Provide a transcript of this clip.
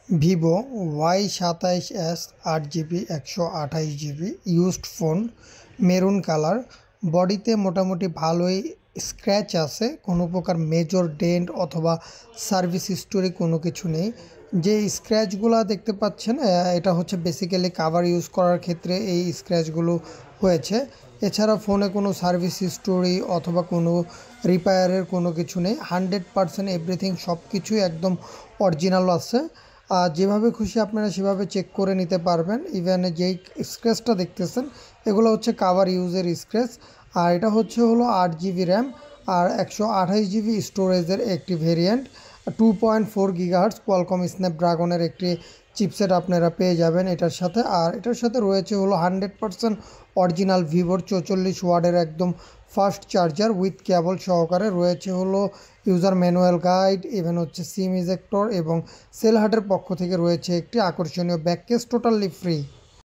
Vivo Y27S 8 GB 128 GB used phone, maroon colour. বডিতে মোটামুটি ভালোই স্ক্র্যাচ আছে, কোনো প্রকার মেজর ডেন্ট অথবা সার্ভিস হিস্টোরি কোনো কিছু নেই। যে স্ক্র্যাচগুলো দেখতে পাচ্ছেন এটা হচ্ছে বেসিক্যালি কাভার ইউজ করার ক্ষেত্রে এই স্ক্র্যাচগুলো হয়েছে। এছাড়া ফোনে কোনো সার্ভিস হিস্টোরি অথবা কোনো রিপেয়ারের কোনো কিছু নেই। 100% এভরিথিং সব কিছুই একদম অরিজিনাল আছে। আর যেভাবে খুশি আপনারা সেভাবে চেক করে নিতে পারবেন। ইভেন যেই স্ক্র্যাচটা দেখতেছেন এগুলো হচ্ছে কাভার ইউজের স্ক্র্যাচ। আর এটা হলো 8 জিবি র্যাম আর 128 জিবি স্টোরেজের একটি ভেরিয়েন্ট। 2.4 GHz কোয়ালকম স্ন্যাপড্রাগনের একটি চিপসেট আপনারা পেয়ে যাবেন এটার সাথে। আর এটার সাথে রয়েছে 100% অরিজিনাল ভিভোর 44 ওয়াটের একদম ফাস্ট চার্জার উইথ কেবল সহকারে। রয়েছে ইউজার ম্যানুয়াল গাইড, ইভেন হচ্ছে সিম ইজেক্টর এবং সেলহাটের পক্ষ থেকে রয়েছে একটি আকর্ষণীয় ব্যাক কেস টোটালি ফ্রি।